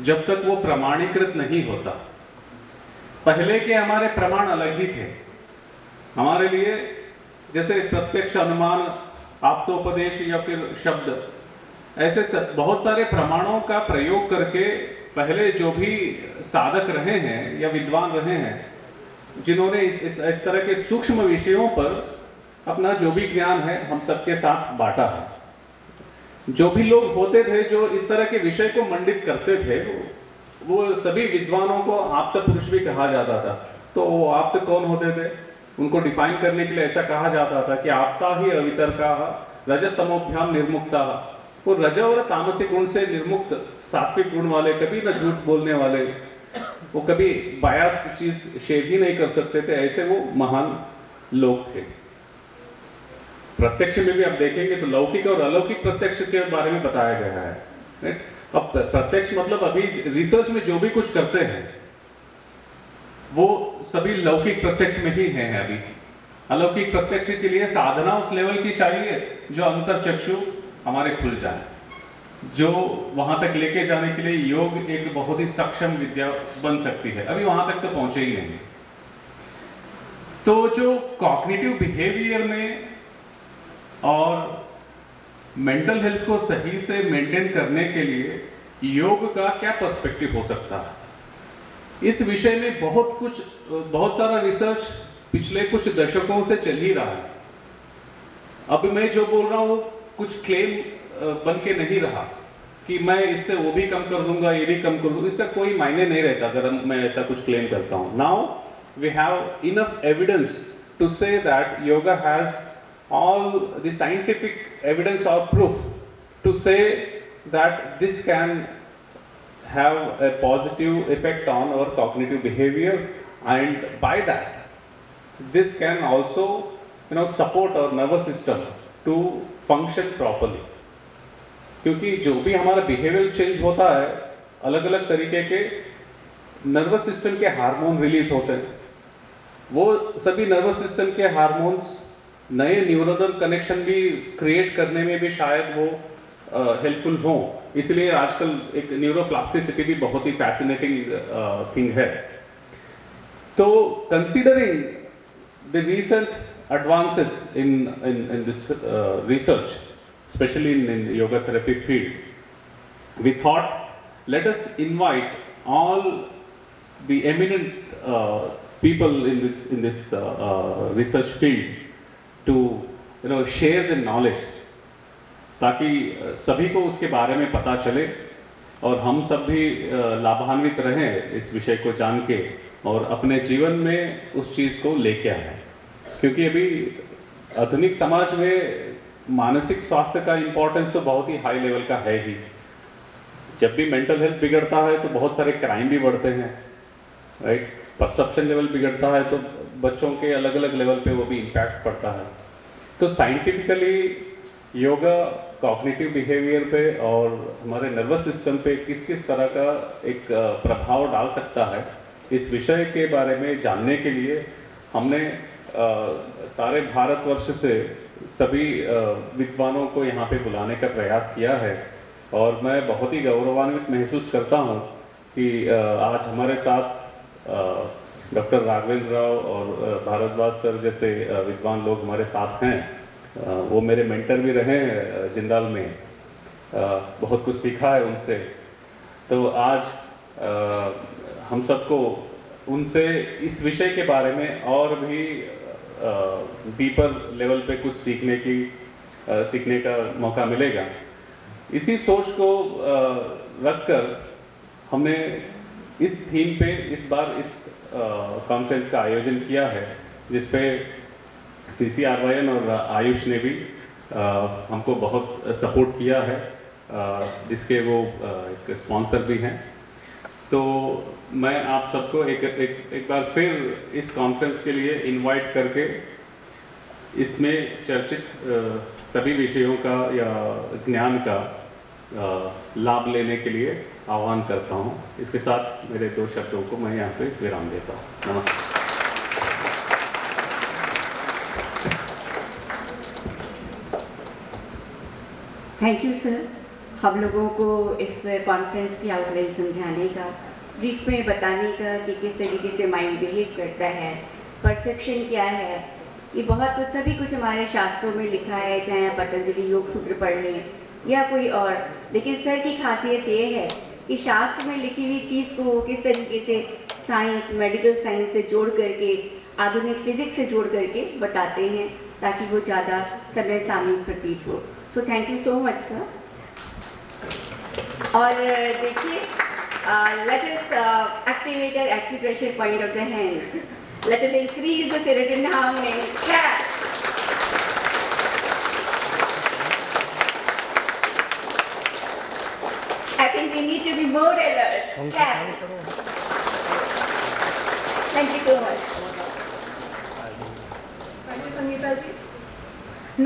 Speaker 7: जब तक वो प्रमाणीकृत नहीं होता। पहले के हमारे प्रमाण अलग ही थे हमारे लिए, जैसे प्रत्यक्ष अनुमान, आप्तोपदेश या फिर शब्द, ऐसे बहुत सारे प्रमाणों का प्रयोग करके पहले जो भी साधक रहे हैं या विद्वान रहे हैं जिन्होंने इस तरह के सूक्ष्म विषयों पर अपना जो भी ज्ञान है हम सबके साथ बांटा है। जो भी लोग होते थे जो इस तरह के विषय को मंडित करते थे वो सभी विद्वानों को आप्त पुरुष भी कहा जाता था। तो वो आप्त कौन होते थे, उनको डिफाइन करने के लिए ऐसा कहा जाता था कि आपता ही अवितर्का रजस्तमोभ्याम निर्मुक्ता। वो रज और तामसिक गुण से निर्मुक्त सात्विक गुण वाले, कभी न झूठ बोलने वाले, वो कभी बायास चीज शेयर ही नहीं कर सकते थे, ऐसे वो महान लोग थे। प्रत्यक्ष में भी आप देखेंगे तो लौकिक और अलौकिक प्रत्यक्ष के बारे में बताया गया है। अब प्रत्यक्ष मतलब अभी रिसर्च में जो भी कुछ करते हैं वो सभी लौकिक प्रत्यक्ष में ही हैं अभी। अलौकिक प्रत्यक्ष के लिए साधना उस लेवल की चाहिए जो अंतर्चक्षु हमारे खुल जाए, जो वहां तक लेके जाने के लिए योग एक बहुत ही सक्षम विद्या बन सकती है। अभी वहां तक तो पहुंचे ही नहीं। तो जो कॉग्निटिव बिहेवियर में और मेंटल हेल्थ को सही से मेंटेन करने के लिए योग का क्या पर्सपेक्टिव हो सकता है, इस विषय में बहुत सारा रिसर्च पिछले कुछ दशकों से चल ही रहा है। अब मैं जो बोल रहा हूं कुछ क्लेम बन के नहीं रहा कि मैं इससे वो भी कम कर दूंगा ये भी कम कर दूंगा, इसका कोई मायने नहीं रहता अगर मैं ऐसा कुछ क्लेम करता हूं। Now we have enough evidence to say that yoga has all the scientific evidence or proof to say that this can have a positive effect on our cognitive behavior, and by that this can also support our nervous system to function properly। क्योंकि जो भी हमारा behavioral change होता है अलग अलग तरीके के नर्वस सिस्टम के हार्मोन रिलीज होते हैं, वो सभी नर्वस सिस्टम के हार्मोन्स नए न्यूरल कनेक्शन भी क्रिएट करने में भी शायद वो हेल्पफुल हो। इसलिए आजकल एक न्यूरोप्लास्टिसिटी भी बहुत ही फैसिनेटिंग थिंग है। तो considering the recent advances in this research, specially in yoga therapy field, we thought let us invite all the eminent people in this research field to share the knowledge, ताकि सभी को उसके बारे में पता चले और हम सब भी लाभान्वित रहें इस विषय को जान के और अपने जीवन में उस चीज़ को लेके आए। क्योंकि अभी आधुनिक समाज में मानसिक स्वास्थ्य का इम्पोर्टेंस तो बहुत ही हाई लेवल का है ही। जब भी मेंटल हेल्थ बिगड़ता है तो बहुत सारे क्राइम भी बढ़ते हैं, राइट। परसेप्शन लेवल बिगड़ता है तो बच्चों के अलग अलग लेवल पे वो भी इम्पैक्ट पड़ता है। तो साइंटिफिकली योगा कॉग्निटिव बिहेवियर पे और हमारे नर्वस सिस्टम पे किस किस तरह का एक प्रभाव डाल सकता है, इस विषय के बारे में जानने के लिए हमने सारे भारतवर्ष से सभी विद्वानों को यहाँ पे बुलाने का प्रयास किया है। और मैं बहुत ही गौरवान्वित महसूस करता हूँ कि आज हमारे साथ डॉक्टर राघवेंद्र राव और भारद्वाज सर जैसे विद्वान लोग हमारे साथ हैं। वो मेरे मेंटर भी रहे हैं जिंदाल में, बहुत कुछ सीखा है उनसे। तो आज हम सबको उनसे इस विषय के बारे में और भी डीपर लेवल पे कुछ सीखने का मौका मिलेगा। इसी सोच को रखकर हमने इस थीम पे इस बार इस कॉन्फ्रेंस का आयोजन किया है, जिसपे CCRYN और आयुष ने भी हमको बहुत सपोर्ट किया है, जिसके वो एक स्पॉन्सर भी हैं। तो मैं आप सबको एक बार फिर इस कॉन्फ्रेंस के लिए इनवाइट करके इसमें चर्चित सभी विषयों का या ज्ञान का लाभ लेने के लिए आह्वान करता हूँ। इसके साथ मेरे 2 शब्दों को मैं यहाँ पे विराम देता हूँ। नमस्ते।
Speaker 2: थैंक यू सर, हम लोगों को इस कॉन्फ्रेंस की आउटलाइन समझाने का, ब्रीफ में बताने का कि किस तरीके से माइंड बिहेव करता है, परसेप्शन क्या है। ये बहुत सभी कुछ हमारे शास्त्रों में लिखा है, चाहे आप पतंजलि योग सूत्र पढ़ लें या कोई और। लेकिन सर की खासियत ये है कि शास्त्र में लिखी हुई चीज़ को वो किस तरीके से साइंस, मेडिकल साइंस से जोड़ करके, आधुनिक फिजिक्स से जोड़ करके बताते हैं, ताकि वो ज़्यादा समय सामयिक प्रतीत हो। So thank you so much sir. और देखिए, let us activate the acupressure point of the hands. Let us increase the serotonin harmony. Clap. I think we need to be more alert. Clap. Thank you so much.